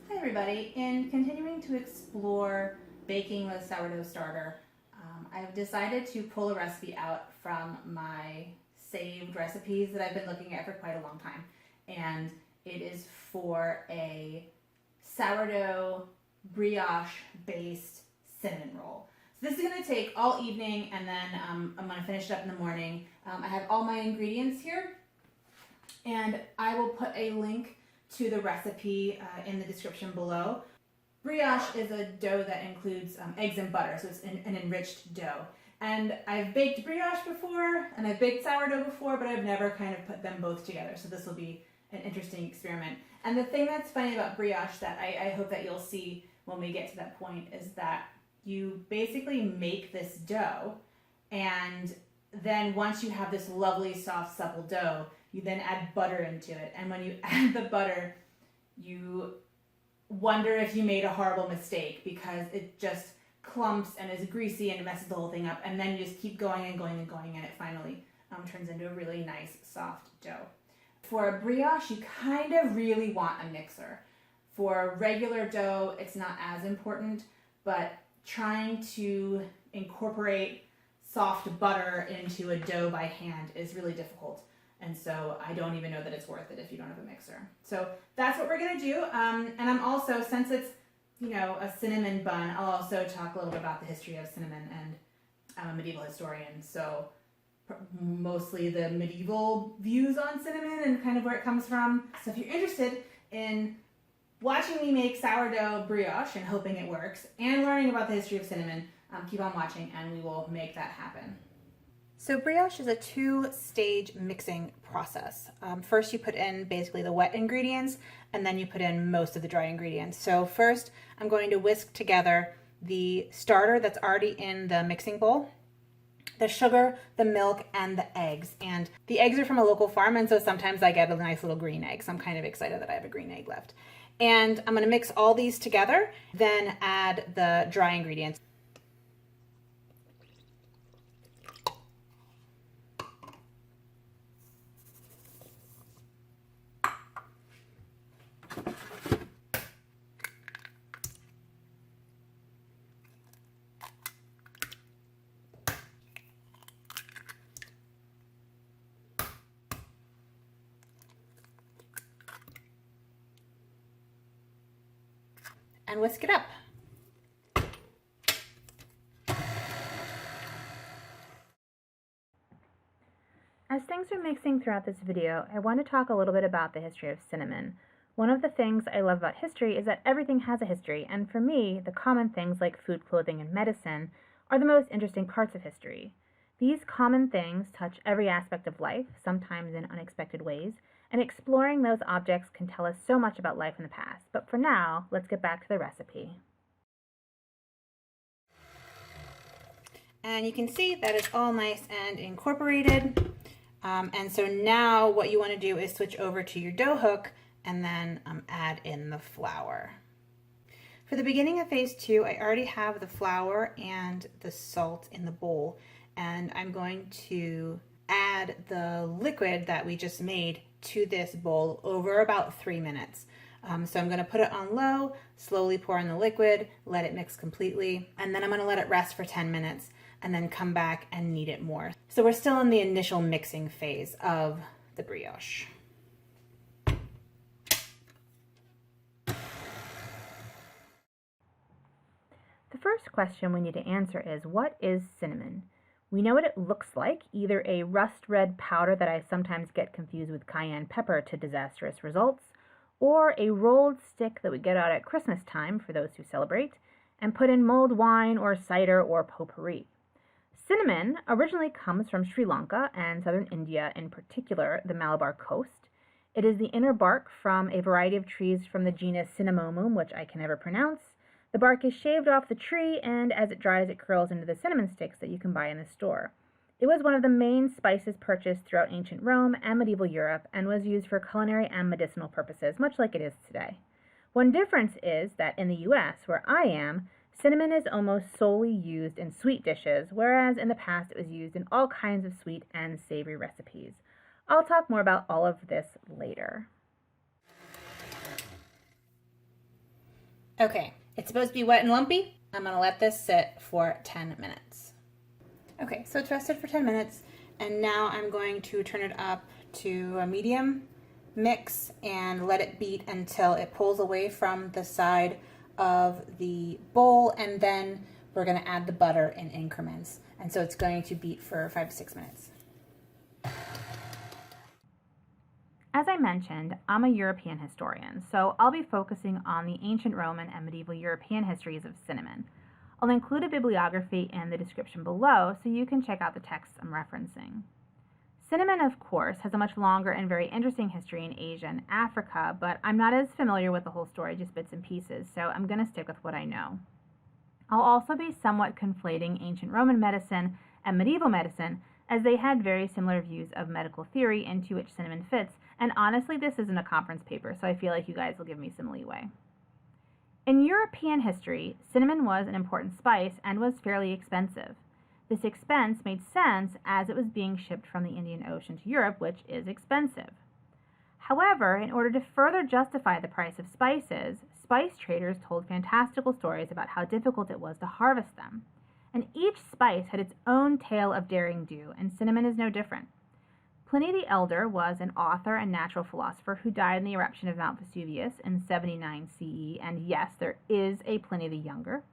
Hi everybody. In continuing to explore baking with sourdough starter, I've decided to pull a recipe out from my saved recipes that I've been looking at for quite a long time. And it is for a sourdough brioche based cinnamon roll. So this is going to take all evening, and then I'm going to finish it up in the morning. I have all my ingredients here, and I will put a link to the recipe in the description below. Brioche is a dough that includes eggs and butter, so it's an enriched dough. And I've baked brioche before, and I've baked sourdough before, but I've never kind of put them both together, so this will be an interesting experiment. And the thing that's funny about brioche that I hope that you'll see when we get to that point is that you basically make this dough, and then once you have this lovely soft supple dough, you then add butter into it. And when you add the butter, you wonder if you made a horrible mistake because it just clumps and is greasy and messes the whole thing up. And then you just keep going and going and going, and it finally turns into a really nice soft dough. For a brioche, you kind of really want a mixer. For regular dough, it's not as important, but trying to incorporate soft butter into a dough by hand is really difficult. And so I don't even know that it's worth it if you don't have a mixer. So that's what we're gonna do. And I'm also, since it's, a cinnamon bun, I'll also talk a little bit about the history of cinnamon, and I'm a medieval historian. So mostly the medieval views on cinnamon and kind of where it comes from. So if you're interested in watching me make sourdough brioche and hoping it works, and learning about the history of cinnamon, keep on watching and we will make that happen. So brioche is a two-stage mixing process. First you put in basically the wet ingredients, and then you put in most of the dry ingredients. So first I'm going to whisk together the starter that's already in the mixing bowl, the sugar, the milk, and the eggs. And the eggs are from a local farm, and so sometimes I get a nice little green egg, so I'm kind of excited that I have a green egg left. And I'm gonna mix all these together, then add the dry ingredients. And whisk it up. As things are mixing throughout this video, I want to talk a little bit about the history of cinnamon. One of the things I love about history is that everything has a history, and for me, the common things like food, clothing, and medicine are the most interesting parts of history. These common things touch every aspect of life, sometimes in unexpected ways, and exploring those objects can tell us so much about life in the past. But for now, let's get back to the recipe. And you can see that it's all nice and incorporated. And so now what you want to do is switch over to your dough hook and then add in the flour. For the beginning of phase 2, I already have the flour and the salt in the bowl, and I'm going to add the liquid that we just made to this bowl over about 3 minutes. So I'm going to put it on low, slowly pour in the liquid, let it mix completely, and then I'm going to let it rest for 10 minutes and then come back and knead it more. So we're still in the initial mixing phase of the brioche. The first question we need to answer is, what is cinnamon? We know what it looks like, either a rust red powder that I sometimes get confused with cayenne pepper to disastrous results, or a rolled stick that we get out at Christmas time for those who celebrate, and put in mulled wine or cider or potpourri. Cinnamon originally comes from Sri Lanka and southern India, in particular the Malabar coast. It is the inner bark from a variety of trees from the genus Cinnamomum, which I can never pronounce. The bark is shaved off the tree, and as it dries, it curls into the cinnamon sticks that you can buy in the store. It was one of the main spices purchased throughout ancient Rome and medieval Europe, and was used for culinary and medicinal purposes, much like it is today. One difference is that in the US, where I am, cinnamon is almost solely used in sweet dishes, whereas in the past it was used in all kinds of sweet and savory recipes. I'll talk more about all of this later. Okay, it's supposed to be wet and lumpy. I'm gonna let this sit for 10 minutes. Okay, so it's rested for 10 minutes, and now I'm going to turn it up to a medium mix and let it beat until it pulls away from the side of the bowl, and then we're gonna add the butter in increments. And so it's going to beat for 5 to 6 minutes. As I mentioned, I'm a European historian, so I'll be focusing on the ancient Roman and medieval European histories of cinnamon. I'll include a bibliography in the description below so you can check out the texts I'm referencing. Cinnamon, of course, has a much longer and very interesting history in Asia and Africa, but I'm not as familiar with the whole story, just bits and pieces, so I'm going to stick with what I know. I'll also be somewhat conflating ancient Roman medicine and medieval medicine, as they had very similar views of medical theory into which cinnamon fits, and honestly, this isn't a conference paper, so I feel like you guys will give me some leeway. In European history, cinnamon was an important spice and was fairly expensive. This expense made sense as it was being shipped from the Indian Ocean to Europe, which is expensive. However, in order to further justify the price of spices, spice traders told fantastical stories about how difficult it was to harvest them. And each spice had its own tale of daring do, and cinnamon is no different. Pliny the Elder was an author and natural philosopher who died in the eruption of Mount Vesuvius in 79 CE, and yes, there is a Pliny the Younger.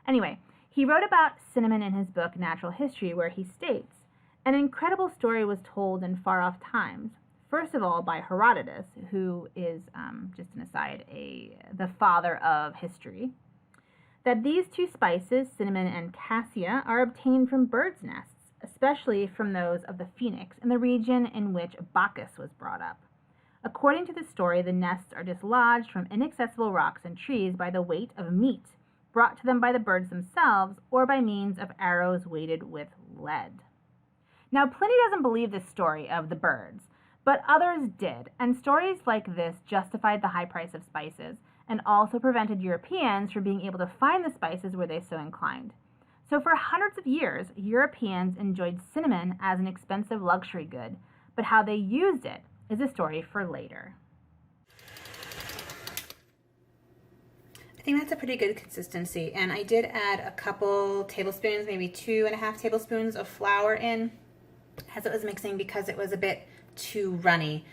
Anyway, he wrote about cinnamon in his book Natural History, where he states, "An incredible story was told in far-off times, first of all by Herodotus, who is, just an aside, the father of history, that these two spices, cinnamon and cassia, are obtained from birds' nests, especially from those of the Phoenix, in the region in which Bacchus was brought up. According to the story, the nests are dislodged from inaccessible rocks and trees by the weight of meat brought to them by the birds themselves or by means of arrows weighted with lead." Now, Pliny doesn't believe this story of the birds, but others did, and stories like this justified the high price of spices and also prevented Europeans from being able to find the spices were they so inclined. So for hundreds of years, Europeans enjoyed cinnamon as an expensive luxury good, but how they used it is a story for later. I think that's a pretty good consistency, and I did add a couple tablespoons, maybe 2.5 tablespoons of flour in as it was mixing because it was a bit too runny.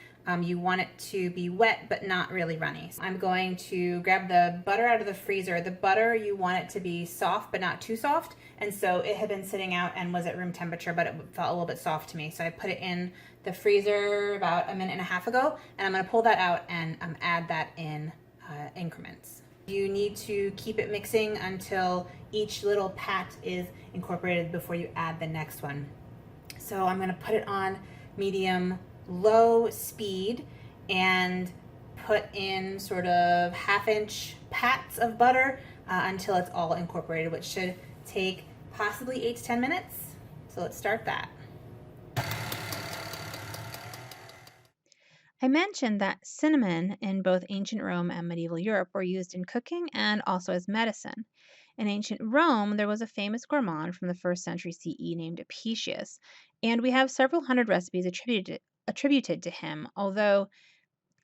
You want it to be wet but not really runny. So I'm going to grab the butter out of the freezer. The butter, you want it to be soft but not too soft, and so it had been sitting out and was at room temperature, but it felt a little bit soft to me. So I put it in the freezer about a minute and a half ago, and I'm going to pull that out and add that in increments. You need to keep it mixing until each little pat is incorporated before you add the next one. So I'm going to put it on medium low speed and put in sort of 1/2-inch pats of butter until it's all incorporated, which should take possibly 8 to 10 minutes. So let's start that. I mentioned that cinnamon in both ancient Rome and medieval Europe were used in cooking and also as medicine. In ancient Rome, there was a famous gourmand from the 1st century CE named Apicius, and we have several hundred recipes attributed to him, although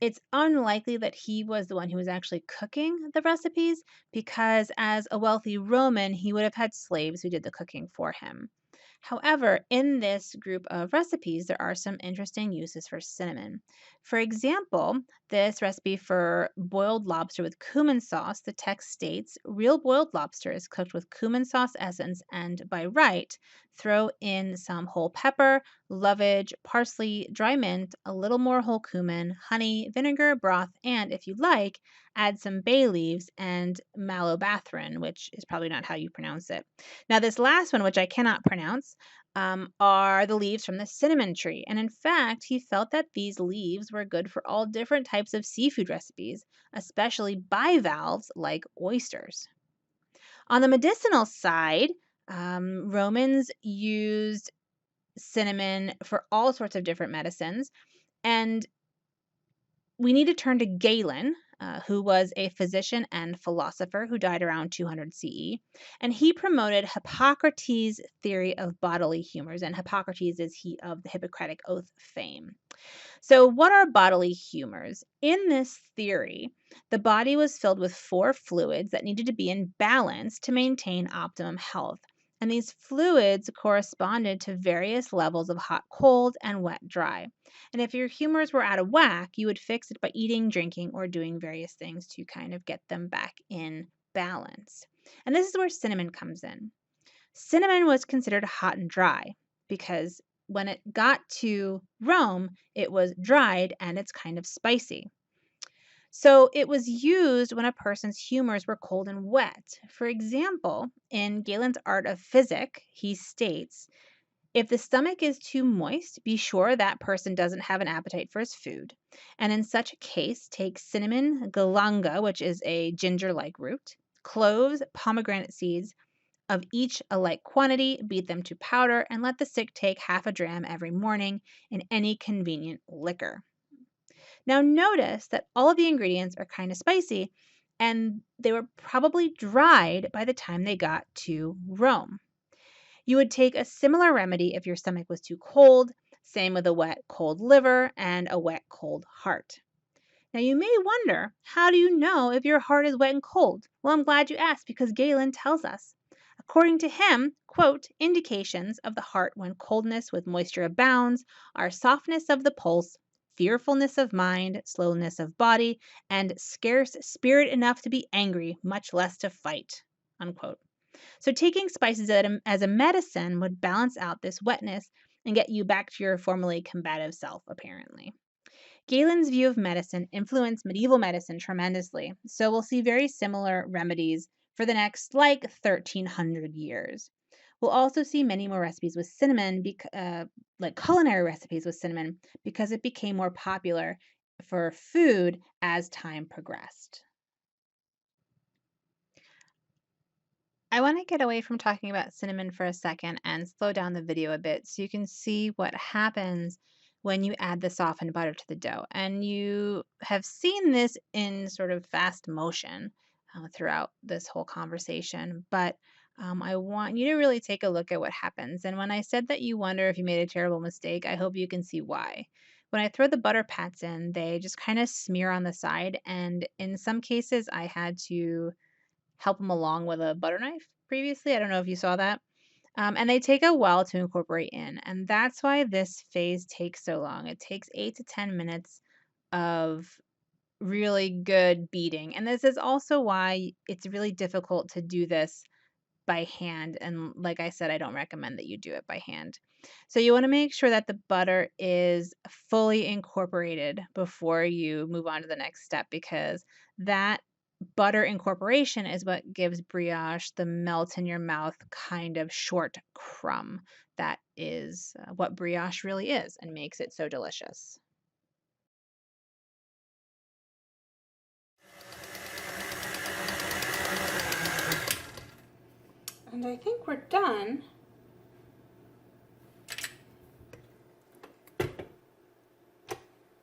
it's unlikely that he was the one who was actually cooking the recipes, because as a wealthy Roman, he would have had slaves who did the cooking for him. However, in this group of recipes, there are some interesting uses for cinnamon. For example, this recipe for boiled lobster with cumin sauce, the text states, "Real boiled lobster is cooked with cumin sauce essence, and by right, throw in some whole pepper, lovage, parsley, dry mint, a little more whole cumin, honey, vinegar, broth, and if you like, add some bay leaves and malobathrin," which is probably not how you pronounce it. Now, this last one, which I cannot pronounce, are the leaves from the cinnamon tree. And in fact, he felt that these leaves were good for all different types of seafood recipes, especially bivalves like oysters. On the medicinal side, Romans used cinnamon for all sorts of different medicines. And we need to turn to Galen, who was a physician and philosopher who died around 200 CE. And he promoted Hippocrates' theory of bodily humors. And Hippocrates is he of the Hippocratic Oath fame. So, what are bodily humors? In this theory, the body was filled with four fluids that needed to be in balance to maintain optimum health. And these fluids corresponded to various levels of hot, cold, and wet, dry. And if your humors were out of whack, you would fix it by eating, drinking, or doing various things to kind of get them back in balance. And this is where cinnamon comes in. Cinnamon was considered hot and dry because when it got to Rome, it was dried and it's kind of spicy. So it was used when a person's humors were cold and wet. For example, in Galen's Art of Physic, he states, if the stomach is too moist, be sure that person doesn't have an appetite for his food. And in such a case, take cinnamon, galanga, which is a ginger-like root, cloves, pomegranate seeds, of each a like quantity, beat them to powder, and let the sick take half a dram every morning in any convenient liquor. Now, notice that all of the ingredients are kind of spicy, and they were probably dried by the time they got to Rome. You would take a similar remedy if your stomach was too cold, same with a wet, cold liver and a wet, cold heart. Now, you may wonder, how do you know if your heart is wet and cold? Well, I'm glad you asked because Galen tells us. According to him, quote, indications of the heart when coldness with moisture abounds are softness of the pulse, fearfulness of mind, slowness of body, and scarce spirit enough to be angry, much less to fight, unquote. So taking spices as a medicine would balance out this wetness and get you back to your formerly combative self, apparently. Galen's view of medicine influenced medieval medicine tremendously, so we'll see very similar remedies for the next 1,300 years. We'll also see many more recipes with cinnamon, like culinary recipes with cinnamon, because it became more popular for food as time progressed. I want to get away from talking about cinnamon for a second and slow down the video a bit so you can see what happens when you add the softened butter to the dough. And you have seen this in sort of fast motion throughout this whole conversation, but I want you to really take a look at what happens. And when I said that you wonder if you made a terrible mistake, I hope you can see why. When I throw the butter pats in, they just kind of smear on the side. And in some cases, I had to help them along with a butter knife previously. I don't know if you saw that. And they take a while to incorporate in. And that's why this phase takes so long. It takes 8 to 10 minutes of really good beating. And this is also why it's really difficult to do this by hand. And like I said, I don't recommend that you do it by hand. So you want to make sure that the butter is fully incorporated before you move on to the next step, because that butter incorporation is what gives brioche the melt in your mouth kind of short crumb. That is what brioche really is and makes it so delicious. And I think we're done.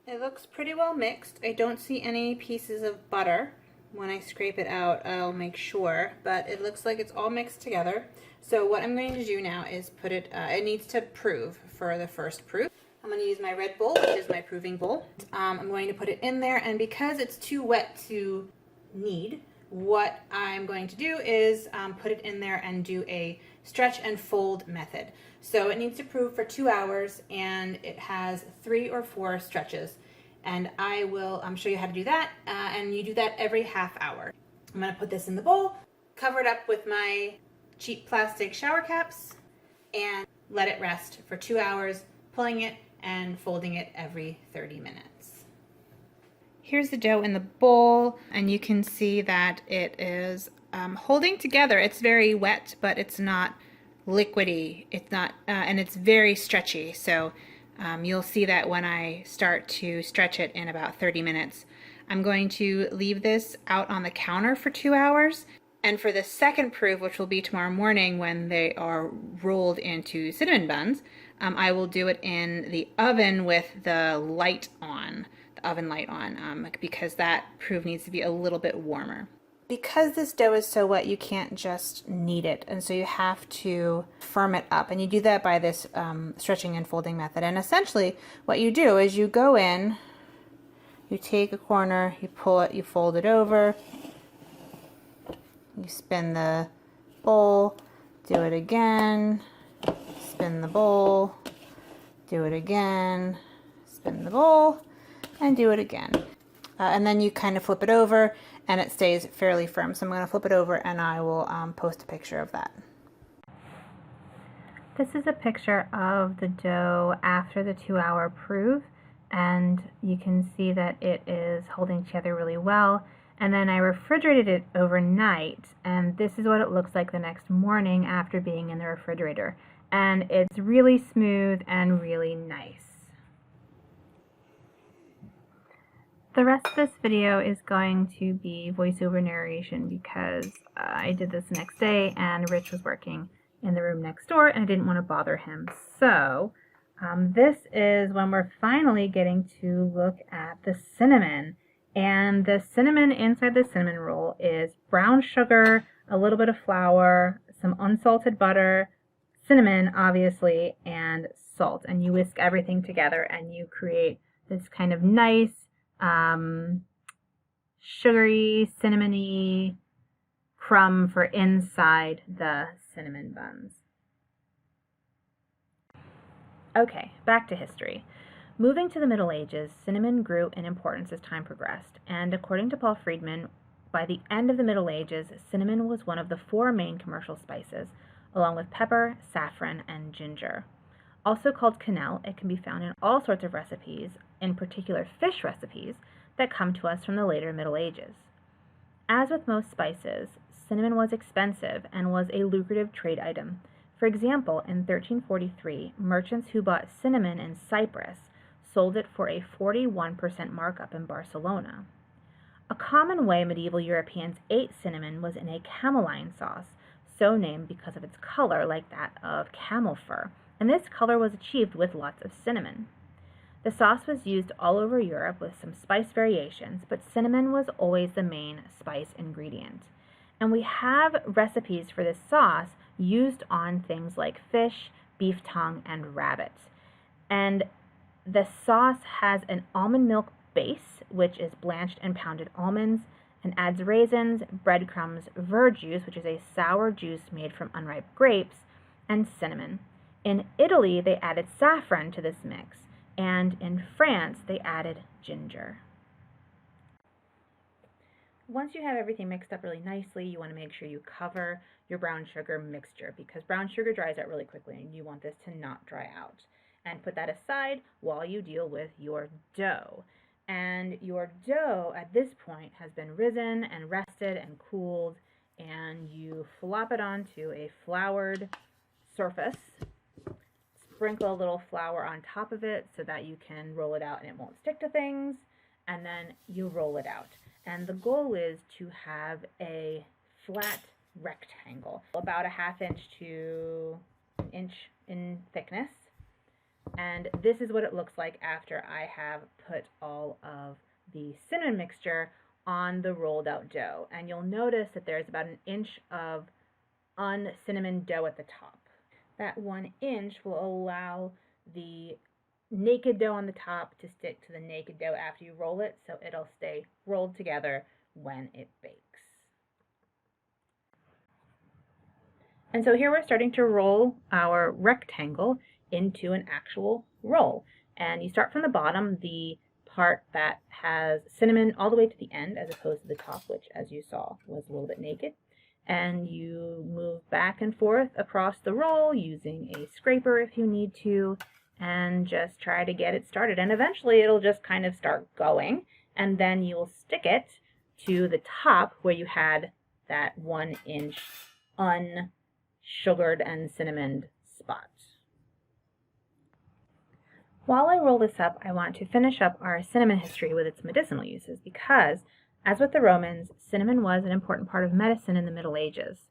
It looks pretty well mixed. I don't see any pieces of butter. When I scrape it out, I'll make sure, but it looks like it's all mixed together. So what I'm going to do now is put it, it needs to prove for the first proof. I'm going to use my red bowl, which is my proving bowl. I'm going to put it in there, and because it's too wet to knead, what I'm going to do is put it in there and do a stretch and fold method. So it needs to prove for 2 hours, and it has 3 or 4 stretches. And I will show you how to do that, and you do that every half hour. I'm going to put this in the bowl, cover it up with my cheap plastic shower caps, and let it rest for 2 hours, pulling it and folding it every 30 minutes. Here's the dough in the bowl, and you can see that it is holding together. It's very wet, but it's not liquidy. It's not, and it's very stretchy. So you'll see that when I start to stretch it in about 30 minutes. I'm going to leave this out on the counter for 2 hours. And for the second proof, which will be tomorrow morning when they are rolled into cinnamon buns, I will do it in the oven with the light on, the oven light on, because that proof needs to be a little bit warmer. because this dough is so wet, you can't just knead it, and so you have to firm it up, and you do that by this stretching and folding method. And essentially what you do is you go in, you take a corner, you pull it, you fold it over, you spin the bowl, do it again, spin the bowl, do it again, spin the bowl, and do it again. And then you kind of flip it over and it stays fairly firm. So I'm going to flip it over and I will post a picture of that. This is a picture of the dough after the 2-hour proof, and you can see that it is holding together really well. And then I refrigerated it overnight, and this is what it looks like the next morning after being in the refrigerator. And it's really smooth and really nice. The rest of this video is going to be voiceover narration because I did this the next day and Rich was working in the room next door and I didn't want to bother him. So this is when we're finally getting to look at the cinnamon. And the cinnamon inside the cinnamon roll is brown sugar, a little bit of flour, some unsalted butter, cinnamon obviously, and salt. And you whisk everything together and you create this kind of nice sugary, cinnamony crumb for inside the cinnamon buns. Okay, back to history. Moving to the Middle Ages, cinnamon grew in importance as time progressed, and according to Paul Freedman, by the end of the Middle Ages, cinnamon was one of the 4 main commercial spices, along with pepper, saffron, and ginger. Also called quenelle, it can be found in all sorts of recipes, in particular fish recipes, that come to us from the later Middle Ages. As with most spices, cinnamon was expensive and was a lucrative trade item. For example, in 1343, merchants who bought cinnamon in Cyprus sold it for a 41% markup in Barcelona. A common way medieval Europeans ate cinnamon was in a Camelline sauce, so named because of its color like that of camel fur, and this color was achieved with lots of cinnamon. The sauce was used all over Europe with some spice variations, but cinnamon was always the main spice ingredient. And we have recipes for this sauce used on things like fish, beef tongue, and rabbit. And the sauce has an almond milk base, which is blanched and pounded almonds, and adds raisins, breadcrumbs, verjuice, which is a sour juice made from unripe grapes, and cinnamon. In Italy, they added saffron to this mix, and in France, they added ginger. Once you have everything mixed up really nicely, you want to make sure you cover your brown sugar mixture because brown sugar dries out really quickly and you want this to not dry out. And put that aside while you deal with your dough. And your dough at this point has been risen and rested and cooled, and you flop it onto a floured surface. Sprinkle a little flour on top of it so that you can roll it out and it won't stick to things, and then you roll it out. And the goal is to have a flat rectangle, about a 1/2 inch to 1 inch in thickness. And this is what it looks like after I have put all of the cinnamon mixture on the rolled out dough. And you'll notice that there's about 1 inch of un-cinnamon dough at the top. That 1 inch will allow the naked dough on the top to stick to the naked dough after you roll it, so it'll stay rolled together when it bakes. And so here we're starting to roll our rectangle into an actual roll. And you start from the bottom, the part that has cinnamon all the way to the end as opposed to the top, which as you saw was a little bit naked. And you move back and forth across the roll using a scraper if you need to, and just try to get it started. And eventually it'll just kind of start going, and then you'll stick it to the top where you had that 1 inch unsugared and cinnamoned spot. While I roll this up, I want to finish up our cinnamon history with its medicinal uses because, as with the Romans, cinnamon was an important part of medicine in the Middle Ages.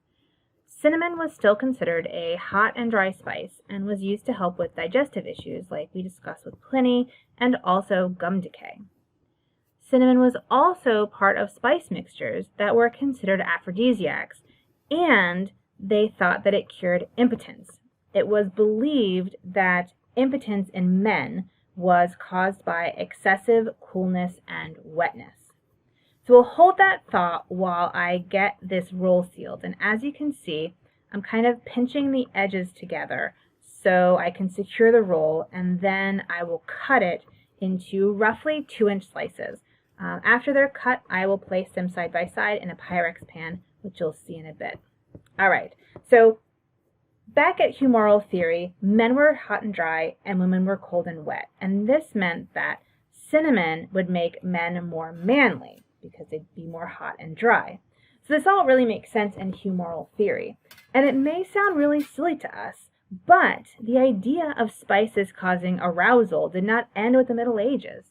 Cinnamon was still considered a hot and dry spice and was used to help with digestive issues like we discussed with Pliny and also gum decay. cinnamon was also part of spice mixtures that were considered aphrodisiacs, and they thought that it cured impotence. It was believed that impotence in men was caused by excessive coolness and wetness. So we'll hold that thought while I get this roll sealed. And as you can see, I'm kind of pinching the edges together so I can secure the roll, and then I will cut it into roughly 2-inch slices. After they're cut, I will place them side by side in a Pyrex pan, which you'll see in a bit. All right, so back at humoral theory, men were hot and dry and women were cold and wet. And this meant that cinnamon would make men more manly because they'd be more hot and dry. So this all really makes sense in humoral theory. And it may sound really silly to us, but the idea of spices causing arousal did not end with the Middle Ages.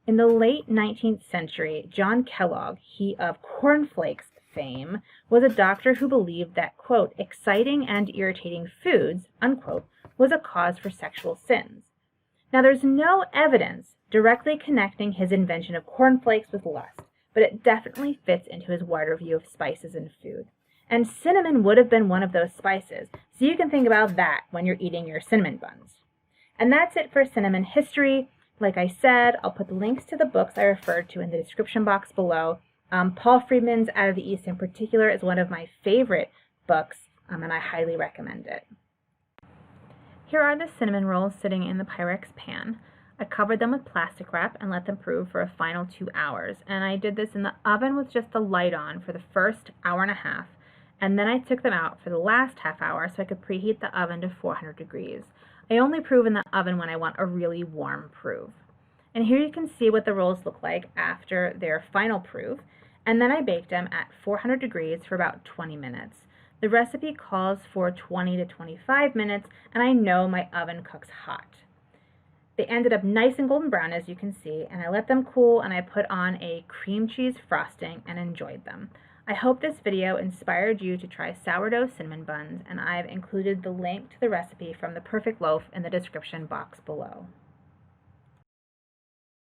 In the late 19th century, John Kellogg, he of cornflakes fame, was a doctor who believed that, quote, exciting and irritating foods, unquote, was a cause for sexual sins. Now, there's no evidence directly connecting his invention of cornflakes with lust, but it definitely fits into his wider view of spices in food. And cinnamon would have been one of those spices, so you can think about that when you're eating your cinnamon buns. And that's it for cinnamon history. Like I said, I'll put the links to the books I referred to in the description box below. Paul Freedman's Out of the East in particular is one of my favorite books, and I highly recommend it. Here are the cinnamon rolls sitting in the Pyrex pan. I covered them with plastic wrap and let them prove for a final 2 hours. And I did this in the oven with just the light on for the first hour and a half. And then I took them out for the last half hour so I could preheat the oven to 400 degrees. I only prove in the oven when I want a really warm proof. And here you can see what the rolls look like after their final proof. And then I baked them at 400 degrees for about 20 minutes. The recipe calls for 20 to 25 minutes, and I know my oven cooks hot. They ended up nice and golden brown, as you can see, and I let them cool and I put on a cream cheese frosting and enjoyed them. I hope this video inspired you to try sourdough cinnamon buns, and I've included the link to the recipe from The Perfect Loaf in the description box below.